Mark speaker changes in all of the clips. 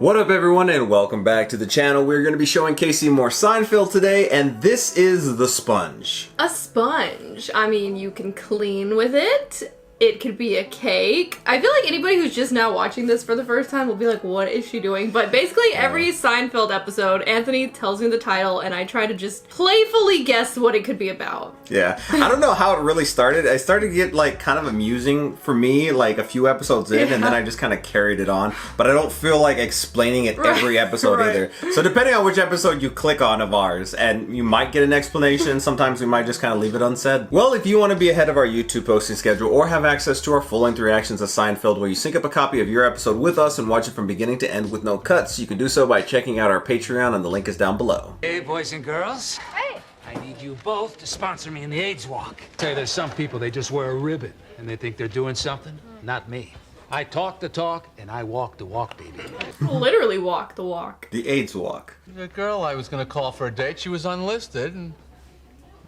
Speaker 1: What up everyone and welcome back to the channel. We're going to be showing Casey more Seinfeld today, and this is the sponge.
Speaker 2: A sponge. I mean, you can clean with it. It could be a cake. I feel like anybody who's just now watching this for the first time will be like, what is she doing? But basically every Seinfeld episode, Anthony tells me the title and I try to just playfully guess what it could be about.
Speaker 1: Yeah. I don't know how it really started. I started to get like kind of amusing for me like a few episodes in, and then I just kind of carried it on. But I don't feel like explaining it every episode either. So depending on which episode you click on of ours, and you might get an explanation, sometimes we might just kind of leave it unsaid. Well, if you want to be ahead of our YouTube posting schedule or have access to our full-length reactions of Seinfeld where you sync up a copy of your episode with us and watch it from beginning to end with no cuts, you can do so by checking out our Patreon, and the link is down below.
Speaker 3: Hey, boys and girls.
Speaker 4: Hey.
Speaker 3: I need you both to sponsor me in the AIDS walk. Say there's some people, they just wear a ribbon and they think they're doing something. Not me. I talk the talk and I walk the walk, baby.
Speaker 2: Literally walk the walk.
Speaker 1: The AIDS walk.
Speaker 5: The girl I was gonna call for a date, she was unlisted, and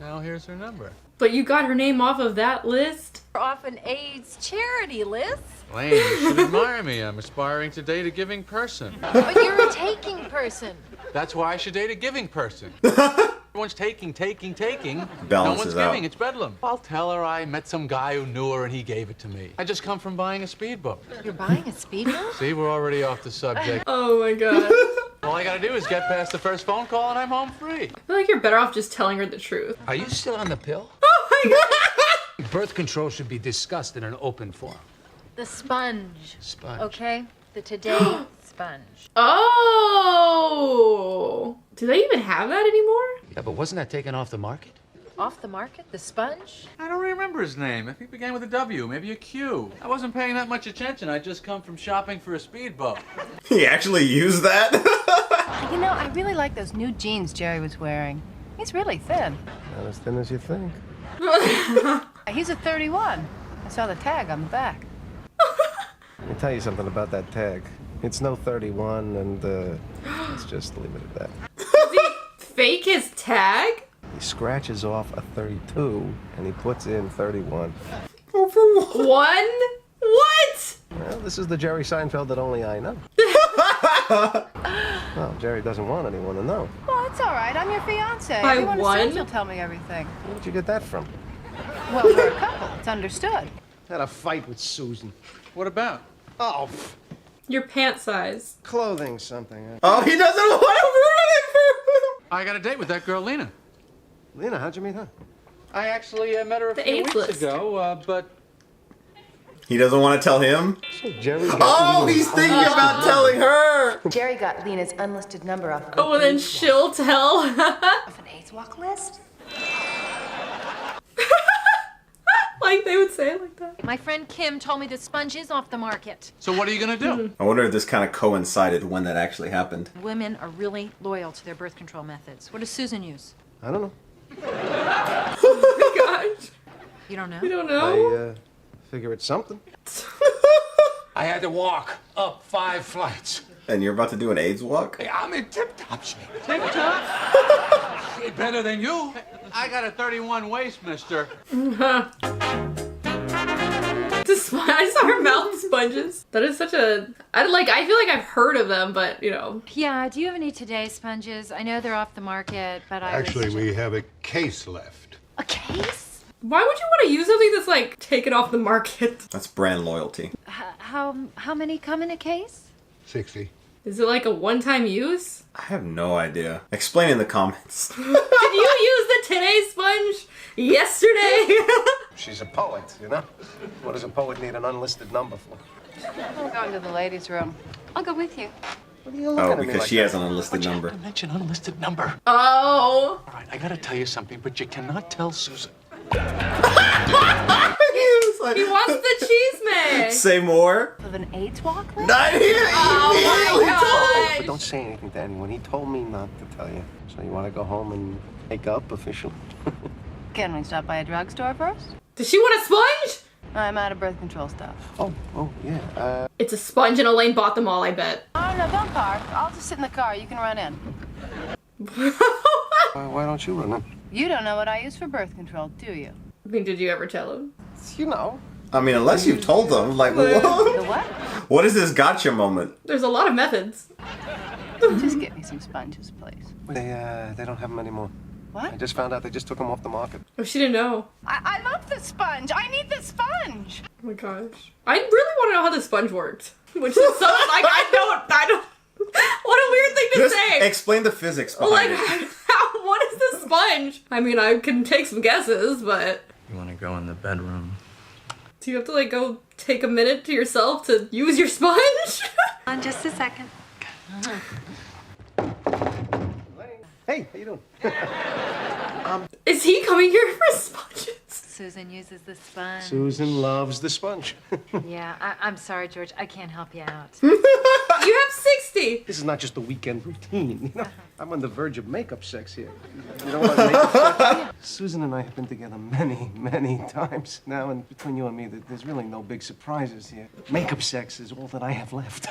Speaker 5: now here's her number.
Speaker 2: But you got her name off of that list?
Speaker 4: Off an AIDS charity list.
Speaker 5: Lane, you should admire me. I'm aspiring to date a giving person.
Speaker 4: But you're a taking person.
Speaker 5: That's why I should date a giving person. Everyone's taking. No
Speaker 1: Balances
Speaker 5: one's giving, it's bedlam. I'll tell her I met some guy who knew her and he gave it to me. I just come from buying a speedboat.
Speaker 4: You're buying a speedboat?
Speaker 5: See, we're already off the subject.
Speaker 2: Oh my god.
Speaker 5: All I gotta do is get past the first phone call and I'm home free.
Speaker 2: I feel like you're better off just telling her the truth.
Speaker 3: Are you still on the pill?
Speaker 2: Oh my god!
Speaker 3: Birth control should be discussed in an open forum.
Speaker 4: The sponge.
Speaker 3: Sponge.
Speaker 4: Okay? The today sponge.
Speaker 2: Oh! Do they even have that anymore?
Speaker 3: Yeah, but wasn't that taken off the market?
Speaker 4: Off the market? The sponge?
Speaker 5: I don't remember his name. If he began with a W, maybe a Q. I wasn't paying that much attention. I just come from shopping for a speedboat.
Speaker 1: He actually used that?
Speaker 6: You know, I really like those new jeans Jerry was wearing. He's really thin.
Speaker 7: Not as thin as you think.
Speaker 6: He's a 31. I saw the tag on the back.
Speaker 7: Let me tell you something about that tag. It's no 31, and let's just leave it at that.
Speaker 2: Does he fake his tag?
Speaker 7: He scratches off a 32, and he puts in 31.
Speaker 2: One? What?
Speaker 7: Well, this is the Jerry Seinfeld that only I know. Well, Jerry doesn't want anyone to know.
Speaker 6: Well, it's all right. I'm your fiance.
Speaker 2: By
Speaker 6: Everyone
Speaker 2: one?
Speaker 6: assumes you'll tell me everything.
Speaker 7: Where did you get that from?
Speaker 6: Well, we're a couple. It's understood.
Speaker 7: Had a fight with Susan.
Speaker 5: What about?
Speaker 7: Oh,
Speaker 2: Your pant size.
Speaker 7: clothing something.
Speaker 1: Oh, he doesn't want to ruin it for him!
Speaker 5: I got a date with that girl, Lena.
Speaker 7: Lena, how'd you meet her?
Speaker 5: I actually met her a
Speaker 2: The
Speaker 5: few
Speaker 2: AIDS
Speaker 5: weeks
Speaker 2: list.
Speaker 5: ago, but
Speaker 1: He doesn't want to tell him?
Speaker 7: So Jerry got
Speaker 1: Oh,
Speaker 7: Lena.
Speaker 1: he's thinking about telling her!
Speaker 6: Jerry got Lena's unlisted number off
Speaker 2: Oh, and then she'll tell.
Speaker 6: off an AIDS walk list.
Speaker 2: Like they would say it like that.
Speaker 4: My friend Kim told me the sponge is off the market.
Speaker 5: so what are you gonna do?
Speaker 1: I wonder if this kind of coincided when that actually happened.
Speaker 4: Women are really loyal to their birth control methods. What does Susan use?
Speaker 7: I don't know.
Speaker 2: Oh my gosh.
Speaker 4: You don't know?
Speaker 2: You don't know?
Speaker 7: I figure it's something.
Speaker 3: I had to walk up 5 flights.
Speaker 1: And you're about to do an AIDS walk?
Speaker 3: Hey, I'm in tip-top shape.
Speaker 5: Tip-top?
Speaker 3: Hey, better than you.
Speaker 5: I got a 31 waist, mister.
Speaker 2: I saw her mouth sponges. That is such a... I feel like I've heard of them, but, you know.
Speaker 4: Yeah, do you have any today sponges? I know they're off the market, but
Speaker 8: Actually, we have a case left.
Speaker 4: A case?
Speaker 2: Why would you want to use something that's, like, taken off the market?
Speaker 1: That's brand loyalty.
Speaker 4: How many come in a case?
Speaker 8: 60.
Speaker 2: Is it, like, a one-time use?
Speaker 1: I have no idea. Explain in the comments.
Speaker 2: Did you use the Today sponge yesterday?
Speaker 7: She's a poet, you know? What does a poet need an unlisted number for?
Speaker 6: I'm going to the ladies' room. I'll go with you.
Speaker 7: What are you looking
Speaker 1: Oh,
Speaker 7: at me
Speaker 1: because
Speaker 7: like
Speaker 1: she
Speaker 7: that?
Speaker 1: has an unlisted number.
Speaker 5: Mention unlisted number.
Speaker 2: Oh.
Speaker 5: All right, I gotta tell you something, but you cannot tell Susan.
Speaker 2: He wants the cheese man.
Speaker 1: Say more.
Speaker 6: Of an AIDS walk list?
Speaker 1: Not here.
Speaker 2: Oh my
Speaker 7: But
Speaker 2: gosh.
Speaker 7: don't say anything to anyone. He told me not to tell you. So you want to go home and make up officially?
Speaker 6: Can we stop by a drugstore first?
Speaker 2: Does she want a sponge?
Speaker 6: I'm out of birth control stuff.
Speaker 7: Oh, yeah.
Speaker 2: It's a sponge and Elaine bought them all, I bet.
Speaker 6: Oh, no, don't park. I'll just sit in the car. You can run in.
Speaker 7: Why don't you run in?
Speaker 6: You don't know what I use for birth control, do you?
Speaker 2: I mean, did you ever tell him?
Speaker 7: You know,
Speaker 1: I mean, unless you've told them, like,
Speaker 6: The
Speaker 1: what?
Speaker 6: what?
Speaker 1: What is this gotcha moment?
Speaker 2: There's a lot of methods.
Speaker 6: Just get me some sponges, please.
Speaker 7: They don't have them anymore.
Speaker 6: What?
Speaker 7: I just found out they just took them off the market.
Speaker 2: Oh, she didn't know.
Speaker 6: I love the sponge. I need the sponge.
Speaker 2: Oh my gosh. I really want to know how the sponge worked. Which is so, like, I don't. What a weird thing to
Speaker 1: Just
Speaker 2: say.
Speaker 1: explain the physics behind
Speaker 2: Like,
Speaker 1: it.
Speaker 2: what is the sponge? I mean, I can take some guesses, but
Speaker 9: You want to go in the bedroom?
Speaker 2: do you have to, like, go take a minute to yourself to use your sponge?
Speaker 4: On just a second.
Speaker 7: Hey, how you doing?
Speaker 2: Is he coming here for sponges?
Speaker 4: Susan uses the sponge.
Speaker 7: Susan loves the sponge.
Speaker 4: Yeah, I'm sorry, George. I can't help you out.
Speaker 2: You have 60.
Speaker 7: This is not just a weekend routine. You know, I'm on the verge of makeup sex here. You know what makeup sex is? Susan and I have been together many, many times now, and between you and me, there's really no big surprises here. Makeup sex is all that I have left.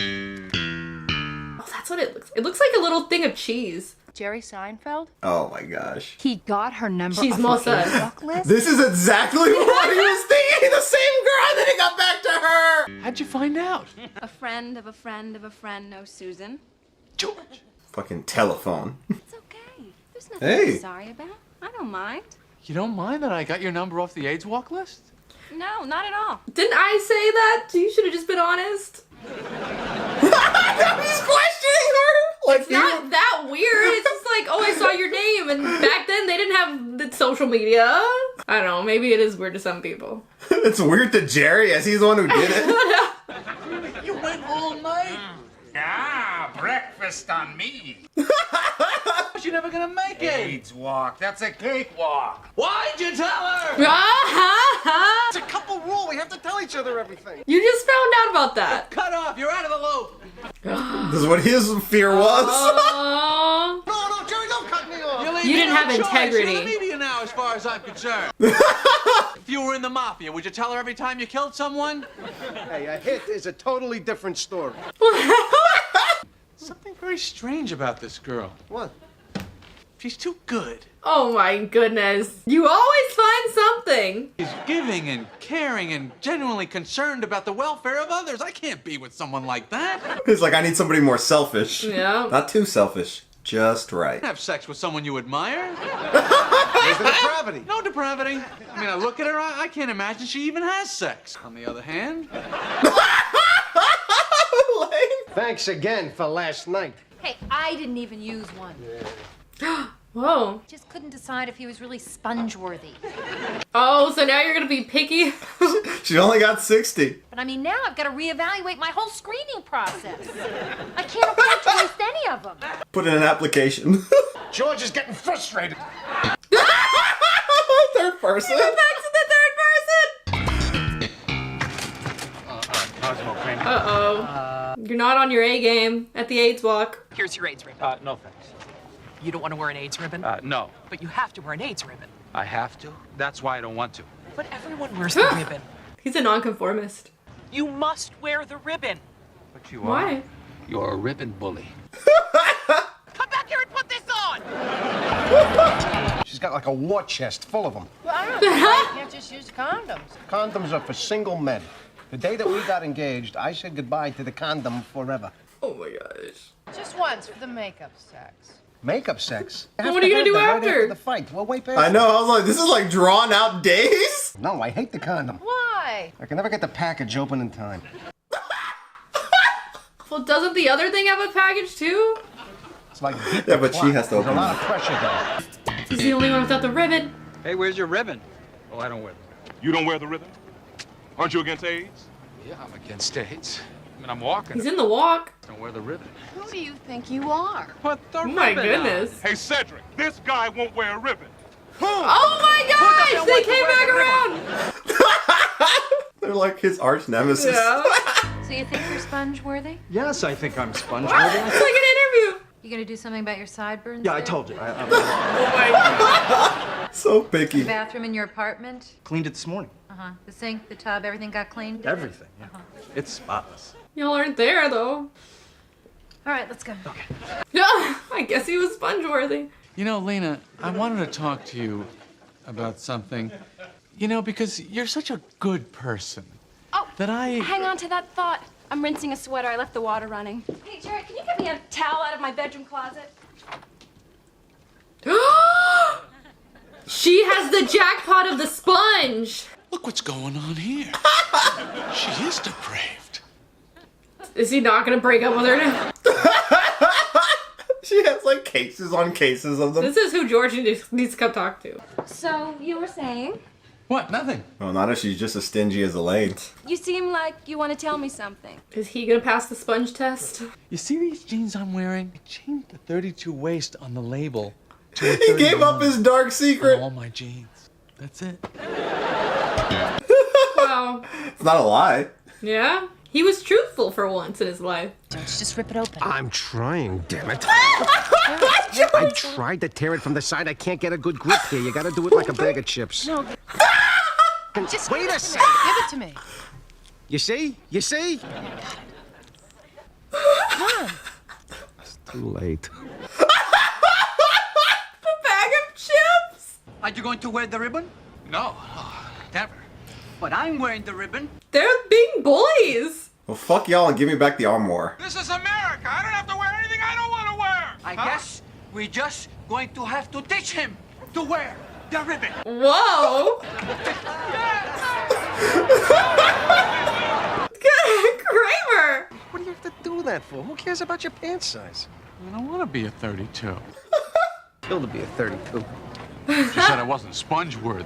Speaker 2: Oh, that's what it looks. It looks like a little thing of cheese.
Speaker 6: Jerry Seinfeld?
Speaker 1: Oh my gosh.
Speaker 6: He got her number
Speaker 2: She's
Speaker 6: off
Speaker 2: Mosa.
Speaker 6: her Facebook list?
Speaker 1: This is exactly what he was thinking. The same girl, and then he got back to her.
Speaker 5: How'd you find out?
Speaker 10: A friend of a friend of a friend knows Susan.
Speaker 5: George.
Speaker 1: Fucking telephone.
Speaker 10: It's okay. There's nothing
Speaker 1: Hey.
Speaker 10: to be sorry about. I don't mind.
Speaker 5: You don't mind that I got your number off the AIDS walk list?
Speaker 10: No, not at all.
Speaker 2: Didn't I say that? You should have just been honest.
Speaker 1: He's questioning her. Like,
Speaker 2: It's not that weird. It's just like, oh, I saw your name, and back then they didn't have the social media. I don't know. Maybe it is weird to some people.
Speaker 1: It's weird to Jerry, as he's the one who did it.
Speaker 5: You went all night.
Speaker 11: Ah, breakfast on me.
Speaker 5: You're never gonna make it.
Speaker 11: AIDS walk. That's a cakewalk.
Speaker 5: Why'd you tell her?
Speaker 7: It's a couple rule. We have to tell each other everything.
Speaker 2: You just found out about that.
Speaker 5: Cut off. You're out of the loop.
Speaker 1: This is what his fear was.
Speaker 2: Aww.
Speaker 7: No, Jerry, don't cut me off.
Speaker 2: You didn't have integrity.
Speaker 5: You're the media now, as far as I'm concerned. If you were in the mafia, would you tell her every time you killed someone?
Speaker 7: Hey, a hit is a totally different story.
Speaker 5: Something very strange about this girl.
Speaker 7: What?
Speaker 5: She's too good.
Speaker 2: Oh my goodness. You always find something.
Speaker 5: She's giving and caring and genuinely concerned about the welfare of others. I can't be with someone like that.
Speaker 1: He's like, I need somebody more selfish.
Speaker 2: Yeah.
Speaker 1: Not too selfish. Just right.
Speaker 5: Have sex with someone you admire.
Speaker 7: There's the depravity.
Speaker 5: No depravity. I mean, I look at her, I can't imagine she even has sex. On the other hand,
Speaker 7: Thanks again for last night.
Speaker 4: Hey, I didn't even use one.
Speaker 2: Whoa.
Speaker 4: Just couldn't decide if he was really sponge-worthy.
Speaker 2: Oh, so now you're gonna be picky?
Speaker 1: She only got 60.
Speaker 4: But I mean, now I've got to reevaluate my whole screening process. I can't afford to waste any of them.
Speaker 1: Put in an application.
Speaker 7: George is getting frustrated.
Speaker 1: Third person.
Speaker 2: Back to the third person.
Speaker 11: Cosmo Kramer.
Speaker 2: Uh-oh. You're not on your A game at the AIDS walk.
Speaker 12: Here's your AIDS ribbon.
Speaker 11: No thanks.
Speaker 12: You don't want to wear an AIDS ribbon?
Speaker 11: No.
Speaker 12: But you have to wear an AIDS ribbon.
Speaker 11: I have to? That's why I don't want to.
Speaker 12: But everyone wears the ribbon.
Speaker 2: He's a nonconformist.
Speaker 12: You must wear the ribbon.
Speaker 11: But you
Speaker 2: Why?
Speaker 11: are. You're a ribbon bully.
Speaker 12: Come back here and put this on!
Speaker 7: She's got like a war chest full of them.
Speaker 6: Well, I don't know why you can't just use condoms.
Speaker 7: Condoms are for single men. The day that we got engaged, I said goodbye to the condom forever.
Speaker 2: Oh my gosh.
Speaker 6: Just once for the makeup sex.
Speaker 7: Makeup sex?
Speaker 2: Well, what are you gonna do
Speaker 7: Right
Speaker 2: after?
Speaker 7: the fight. Well, wait past
Speaker 1: I know, I was like, this is like drawn out days?
Speaker 7: No, I hate the condom.
Speaker 6: Why?
Speaker 7: I can never get the package open in time.
Speaker 2: Well, doesn't the other thing have a package too?
Speaker 7: It's like beat
Speaker 1: Yeah,
Speaker 7: the
Speaker 1: but she
Speaker 7: clock.
Speaker 1: has to
Speaker 7: There's
Speaker 1: open
Speaker 7: a lot
Speaker 1: it.
Speaker 7: of pressure there.
Speaker 2: He's the only one without the ribbon.
Speaker 11: Hey, where's your ribbon? Oh, I don't wear the ribbon. You don't wear the ribbon? Aren't you against AIDS? Yeah, I'm against AIDS. I mean, I'm walking.
Speaker 2: He's in the walk.
Speaker 11: Don't wear the ribbon.
Speaker 6: Who do you think you are?
Speaker 11: Put the
Speaker 2: Oh my
Speaker 11: ribbon
Speaker 2: goodness.
Speaker 8: Hey, Cedric, this guy won't wear a ribbon.
Speaker 2: Oh my gosh! They came back around!
Speaker 1: They're like his arch nemesis.
Speaker 2: Yeah.
Speaker 4: So you think you're sponge-worthy?
Speaker 9: Yes, I think I'm sponge
Speaker 2: It's like an interview.
Speaker 4: You gonna do something about your sideburns?
Speaker 9: Yeah, I
Speaker 4: too?
Speaker 9: told you.
Speaker 2: Oh my god.
Speaker 1: So picky.
Speaker 4: The bathroom in your apartment?
Speaker 9: Cleaned it this morning.
Speaker 4: Uh-huh. The sink, the tub, everything got cleaned?
Speaker 9: Everything, yeah. It's spotless.
Speaker 2: Y'all aren't there though.
Speaker 4: All right, let's go. Okay.
Speaker 2: I guess he was sponge worthy.
Speaker 5: you know, Lena, I wanted to talk to you about something. You know, because you're such a good person.
Speaker 10: Oh,
Speaker 5: that
Speaker 10: hang on to that thought. I'm rinsing a sweater. I left the water running. Hey, Jerry, can you get me a towel out of my bedroom closet?
Speaker 2: She has the jackpot of the sponge.
Speaker 3: Look what's going on here. She is depraved.
Speaker 2: Is he not gonna break up with her now?
Speaker 1: She has like cases on cases of them.
Speaker 2: This is who George needs to come talk to.
Speaker 10: So, you were saying?
Speaker 5: What? Nothing.
Speaker 1: Well, not if she's just as stingy as Elaine.
Speaker 10: You seem like you want to tell me something.
Speaker 2: Is he gonna pass the sponge test?
Speaker 5: You see these jeans I'm wearing? I changed the 32 waist on the label to a
Speaker 1: He gave up
Speaker 5: 31
Speaker 1: his dark secret.
Speaker 5: on all my jeans. That's it.
Speaker 2: Wow.
Speaker 1: It's not a lie.
Speaker 2: Yeah? He was truthful for once in his life.
Speaker 6: Just rip it open.
Speaker 7: I'm trying, damn it. I tried to tear it from the side. I can't get a good grip here. You gotta do it like a bag of chips.
Speaker 6: No.
Speaker 7: Just wait a second.
Speaker 6: Give it to me.
Speaker 7: You see? You see?
Speaker 6: Come on.
Speaker 7: It's too late.
Speaker 2: A bag of chips?
Speaker 13: Are you going to wear the ribbon?
Speaker 3: No, never.
Speaker 13: But I'm wearing the ribbon.
Speaker 2: They're being bullies.
Speaker 1: Well, fuck y'all and give me back the armoire.
Speaker 11: This is America. I don't have to wear anything I don't want to wear.
Speaker 13: I guess we're just going to have to teach him to wear the ribbon.
Speaker 2: Whoa. Kramer.
Speaker 7: What do you have to do that for? Who cares about your pants size?
Speaker 5: I don't want to be a 32.
Speaker 7: Kill to be a 32.
Speaker 5: She said I wasn't sponge-worthy.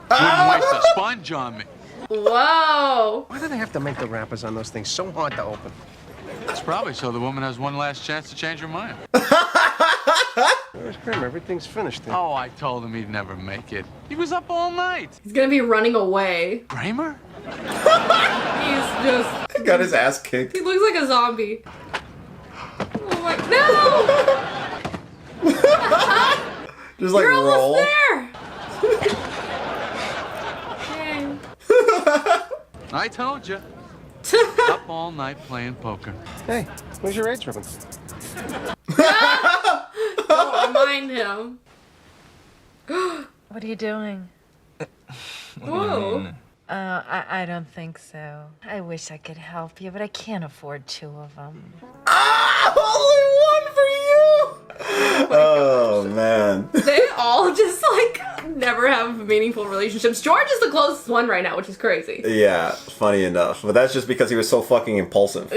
Speaker 5: Wouldn't waste a sponge on me.
Speaker 2: Whoa.
Speaker 7: Why do they have to make the wrappers on those things so hard to open?
Speaker 5: It's probably so the woman has one last chance to change her mind.
Speaker 7: Where's Kramer? Everything's finished then.
Speaker 5: Oh, I told him he'd never make it. He was up all night.
Speaker 2: He's gonna be running away.
Speaker 5: Kramer?
Speaker 2: He's just...
Speaker 1: Got his ass kicked.
Speaker 2: He looks like a zombie. Oh my... No!
Speaker 1: Just like
Speaker 2: You're
Speaker 1: roll.
Speaker 2: almost there! Okay.
Speaker 5: I told you. Up all night playing poker.
Speaker 7: Hey, where's your AIDS ribbon?
Speaker 2: Don't remind him.
Speaker 6: What are you doing?
Speaker 2: Whoa.
Speaker 6: I don't think so. I wish I could help you, but I can't afford 2 of them.
Speaker 1: Only one for you! Oh, man.
Speaker 2: They all just, like, never have meaningful relationships. George is the closest one right now, which is crazy.
Speaker 1: Yeah, funny enough. But that's just because he was so fucking impulsive.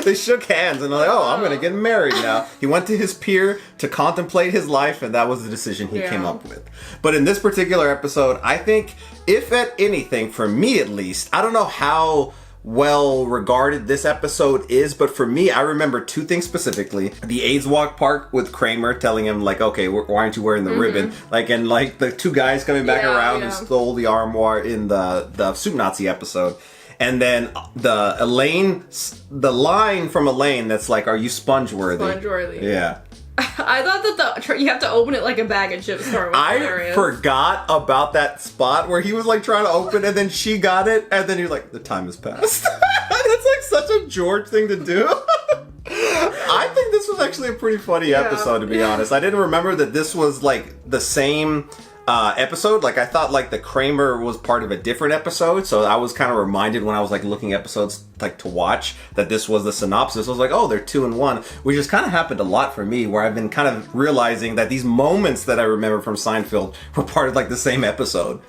Speaker 1: They shook hands and they're like, oh, I'm gonna get married now. He went to his pier to contemplate his life, and that was the decision he came up with. But in this particular episode, I think, if at anything, for me at least, I don't know how well regarded this episode is, but for me, I remember 2 things specifically. The AIDS walk part with Kramer telling him, like, okay, why aren't you wearing the ribbon? Like, and like the 2 guys coming back around who stole the armoire in the Soup Nazi episode. And then the line from Elaine that's like, are you sponge-worthy?
Speaker 2: Sponge-worthy.
Speaker 1: Yeah.
Speaker 2: I thought that you have to open it like a bag of chips.
Speaker 1: I forgot about that spot where he was like trying to open and then she got it and then you're like, the time has passed. That's like such a George thing to do. I think this was actually a pretty funny episode, to be honest. I didn't remember that this was like the same episode. Like I thought like the Kramer was part of a different episode, so I was kind of reminded when I was like looking episodes like to watch that this was the synopsis. I was like, oh, they're 2 in 1, which has kind of happened a lot for me, where I've been kind of realizing that these moments that I remember from Seinfeld were part of like the same episode.